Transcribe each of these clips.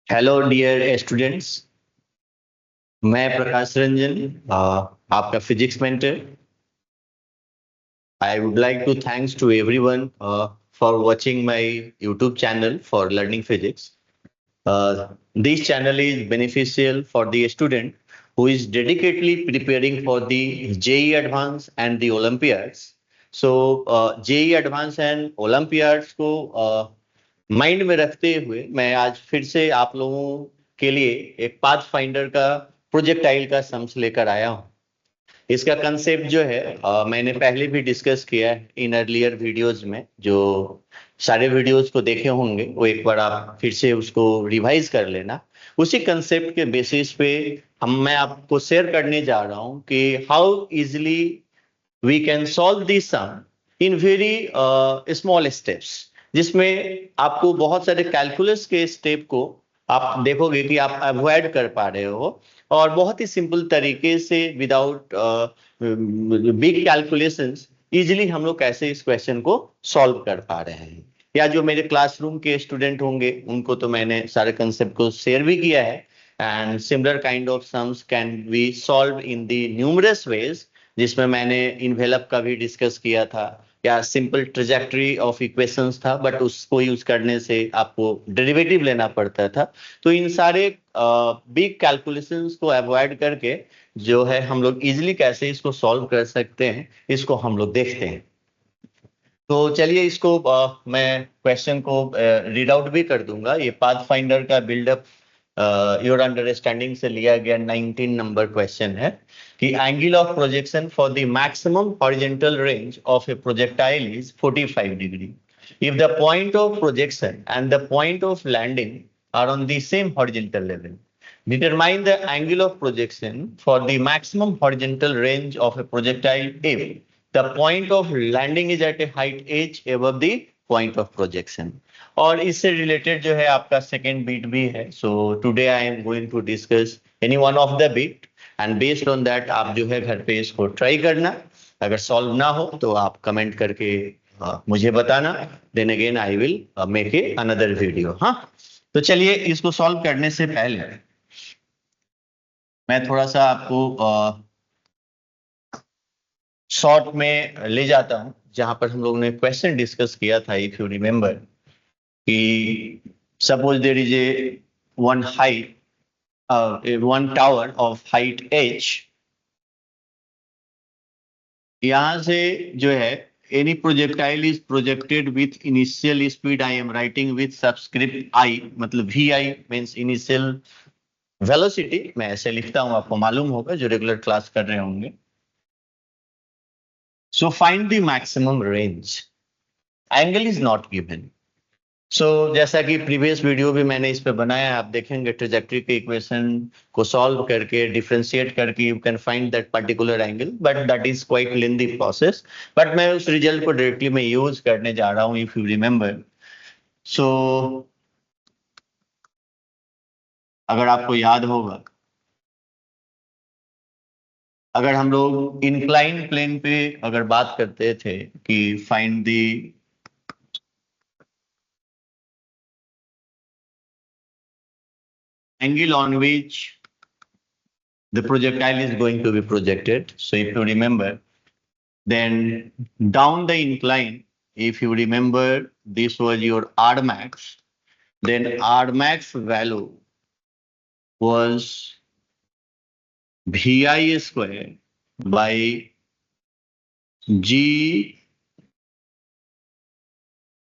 Hello dear students. मैं प्रकाश रंजन, आपका physics mentor. I would like to thanks to everyone for watching my YouTube channel for learning physics. This channel is beneficial for the student who is dedicatedly preparing for the JEE Advance and the Olympiads. So, JEE Advance and Olympiads को mind में रखते हुए मैं आज फिर से आप लोगों के लिए एक पाथ फाइंडर का प्रोजेक्टाइल का सम्स लेकर आया हूं. इसका कंसेप्ट जो है मैंने पहले भी डिस्कस किया है इन अर्लियर वीडियोस में. जो सारे वीडियोस को देखे होंगे वो एक बार आप फिर से उसको रिवाइज कर लेना. उसी कंसेप्ट के बेसिस पे मैं आपको शेयर करने जा रहा हूं कि how easily we can solve this sum in very small steps, जिसमें आपको बहुत सारे कैलकुलस के स्टेप को आप देखोगे कि आप अवॉइड कर पा रहे हो और बहुत ही सिंपल तरीके से विदाउट बिग कैलकुलेशंस इजीली हम लोग कैसे इस क्वेश्चन को सॉल्व कर पा रहे हैं. या जो मेरे क्लासरूम के स्टूडेंट होंगे उनको तो मैंने सारे कंसेप्ट को शेयर भी किया है. And similar kind of sums can be solve in the numerous ways, जिसमें मैंने इन्वेलप का भी डिस्कस किया था या सिंपल ट्रेजेक्टरी ऑफ इक्वेशंस था, बट उसको यूज करने से आपको डेरिवेटिव लेना पड़ता था. तो इन सारे बिग कैलकुलेशंस को अवॉइड करके जो है हम लोग इजिली कैसे इसको सॉल्व कर सकते हैं, इसको हम लोग देखते हैं. तो चलिए इसको मैं क्वेश्चन को रीड आउट भी कर दूंगा. ये पाथ फाइंडर का बिल्डअप योर अंडरस्टैंडिंग से लिया गया 19 नंबर क्वेश्चन है कि angle of projection for the maximum horizontal range of A projectile is 45 degree if the point of projection and the point of landing are on the same horizontal level. Determine the angle of projection for the maximum horizontal range of a projectile if the point of landing is at a height h above the point of projection. और इससे related जो है आपका second bit भी है. So today I am going to discuss any one of the bit and based on that आप जो है घर पे इसको ट्राई करना. अगर सॉल्व ना हो तो आप कमेंट करके मुझे बताना. Then again I will make a another video. हाँ, तो चलिए इसको सॉल्व करने से पहले मैं थोड़ा सा आपको शॉर्ट में ले जाता हूं जहां पर हम लोगों ने क्वेश्चन डिस्कस किया था. इफ यू रिमेंबर कि suppose there is a one tower of height h. यहां से जो है any projectile is projected with initial speed I am writing with subscript I, मतलब vi means initial velocity. मैं ऐसे लिखता हूं, आपको मालूम होगा जो रेगुलर क्लास कर रहे होंगे. So find the maximum range. Angle is not given. जैसा कि प्रीवियस वीडियो भी मैंने इस पे बनाया है, आप देखेंगे ट्रेजेक्टरी के इक्वेशन को सॉल्व करके डिफरेंशिएट करके you can find that particular angle, but that is quite lengthy process. But मैं उस रिजल्ट को डायरेक्टली मैं यूज करने जा रहा हूं इफ यू रिमेंबर. सो अगर आपको याद होगा, अगर हम लोग इंक्लाइन प्लेन पे अगर बात करते थे कि find the angle on which the projectile is going to be projected. So if you remember, then down the incline, if you remember, this was your R max, then R max value was VI square by G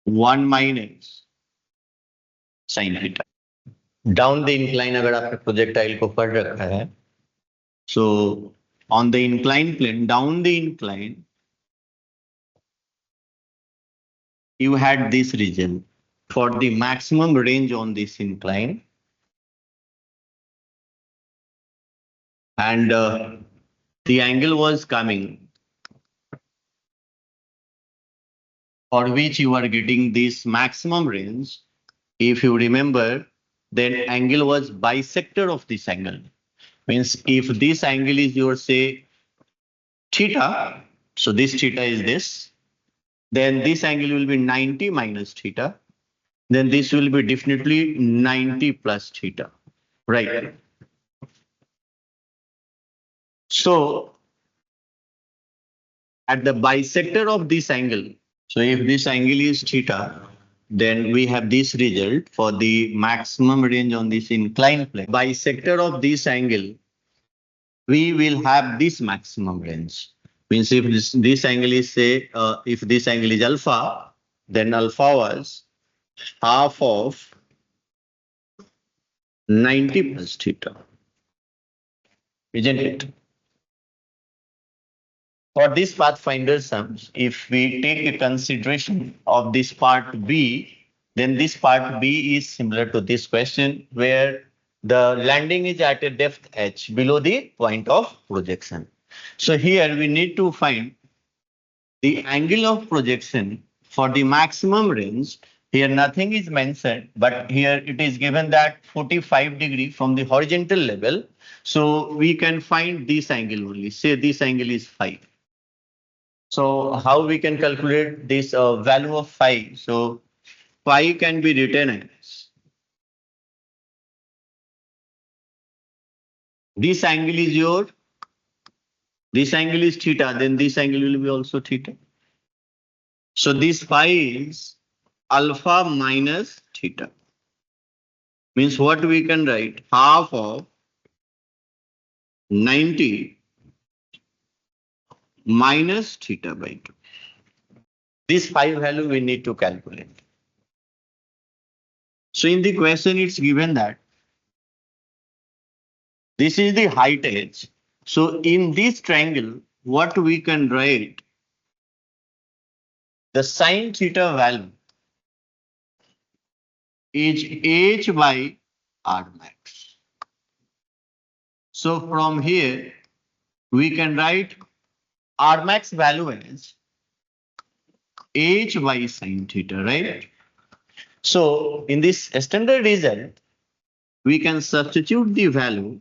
1 minus sin theta. Down the incline अगर आपने projectile को पढ़ रखा है, so on the inclined plane, down the incline, you had this region. For the maximum range on this incline, and the angle was coming for which you are getting this maximum range. If you remember, then angle was bisector of this angle. Means if this angle is your, say, theta, so this theta is this, then this angle will be 90 minus theta. then this will be definitely 90 plus theta, right? So at the bisector of this angle, so if this angle is theta, then we have this result for the maximum range on this inclined plane. Bisector of this angle, we will have this maximum range. Means if this angle is say, if this angle is alpha, then alpha was half of 90 plus theta, isn't it? For this Pathfinder sums, if we take a consideration of this part B, then this part B is similar to this question where the landing is at a depth h below the point of projection. So here we need to find the angle of projection for the maximum range. Here nothing is mentioned, but here it is given that 45 degree from the horizontal level. So we can find this angle only. Say this angle is phi. So how we can calculate this value of phi? So phi can be written as this angle is this angle is theta, then this angle will be also theta. So this phi is alpha minus theta. Means what we can write? Half of 90 minus theta by 2. This phi value we need to calculate. So in the question it's given that this is the height edge. So in this triangle, what we can write? The sine theta value is h by r max. So from here, we can write r max value as h by sine theta, right? So in this standard result, we can substitute the value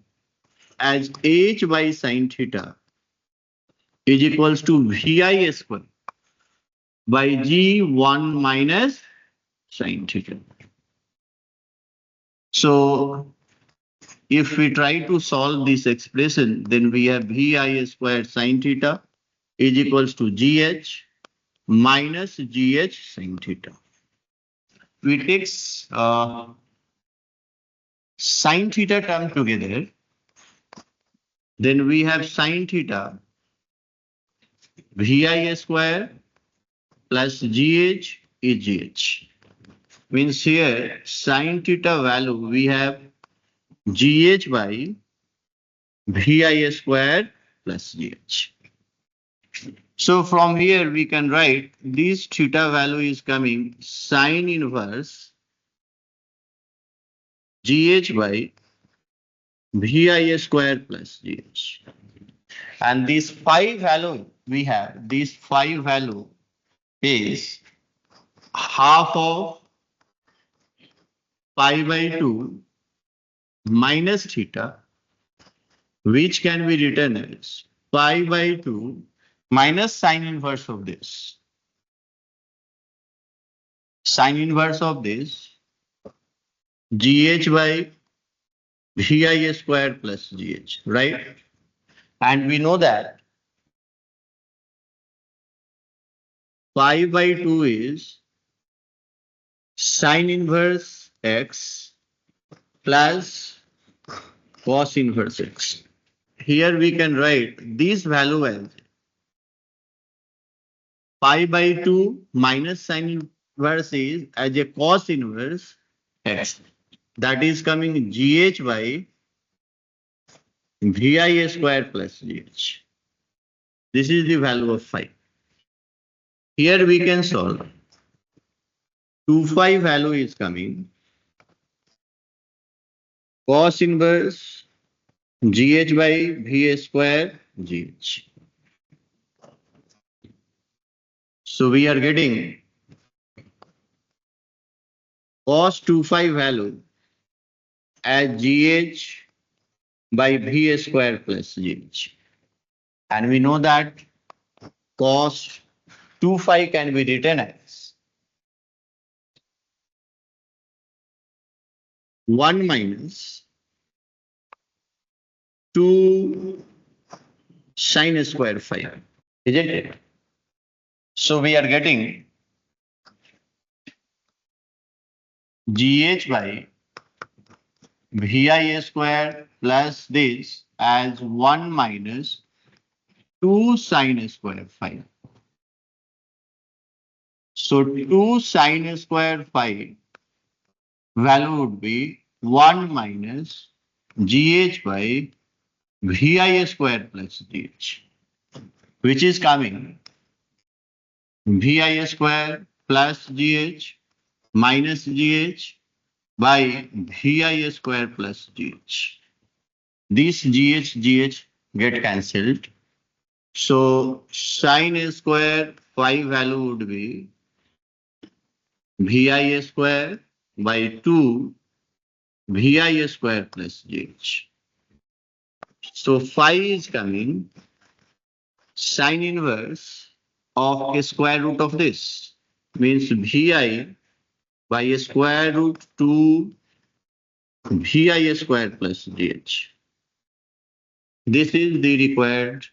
as h by sine theta is equals to vi square by g1 minus sine theta. So if we try to solve this expression, then we have vi squared sine theta is equals to gh minus gh sine theta. We take sine theta term together, then we have sine theta vi square plus gh is gh. Means here sine theta value we have gh by vi square plus gh. So from here we can write this theta value is coming sine inverse gh by vi square plus gh. And this phi value we have, this phi value is half of pi by 2 minus theta, which can be written as pi by 2 minus sine inverse of this. Sine inverse of this gh by vi square plus gh, right? And we know that pi by 2 is sine inverse x plus cos inverse x. Here we can write this value as pi by 2 minus sine inverse is as a cos inverse x. That is coming gh by vi square plus gh. This is the value of phi. Here we can solve. 2 phi value is coming cos inverse gh by v square gh. So we are getting cos 2 phi value as gh by v square plus gh. And we know that cos 2 phi can be written as 1 minus 2 sine square phi, isn't it? So we are getting GH by VI square plus this as 1 minus 2 sine square phi. So 2 sine square phi value would be 1 minus GH by VI square plus GH, which is coming VI square plus GH minus GH by VI square plus GH. These GH get cancelled. So sine square phi value would be VI square by 2 VI square plus GH. So phi is coming sine inverse of a square root of this. Means VI by a square root 2 VI square plus GH. This is the required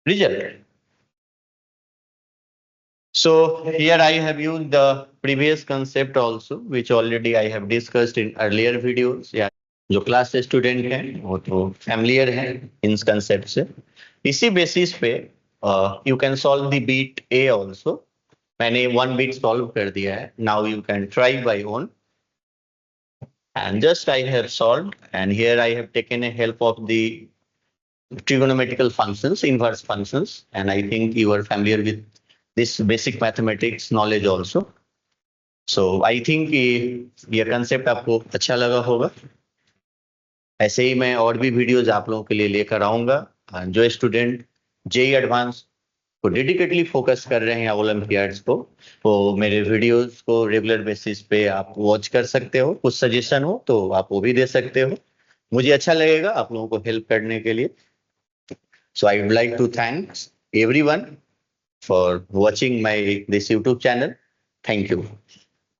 result. So here I have used the previous concept also, which already I have discussed in earlier videos. Yeah, जो class student हैं वो तो familiar हैं इन concept से. इसी basis पे you can solve the bit a also. मैंने one bit solve कर दिया है. Now you can try by own. And just I have solved, and here I have taken a help of the trigonometrical functions, inverse functions, and I think you are familiar with this basic mathematics knowledge also. So I think ये concept आपको अच्छा लगा होगा. ऐसे ही मैं और भी videos आप लोगों के लिए लेकर आऊंगा. जो स्टूडेंट जेई एडवांस को डेडिकेटली फोकस कर रहे हैं ओलंपियाड्स को, तो मेरे वीडियोस को रेगुलर बेसिस पे आप वॉच कर सकते हो. कुछ सजेशन हो तो आप वो भी दे सकते हो. मुझे अच्छा लगेगा आप लोगों को हेल्प करने के लिए. So I would like to thanks everyone for watching my this YouTube channel. Thank you.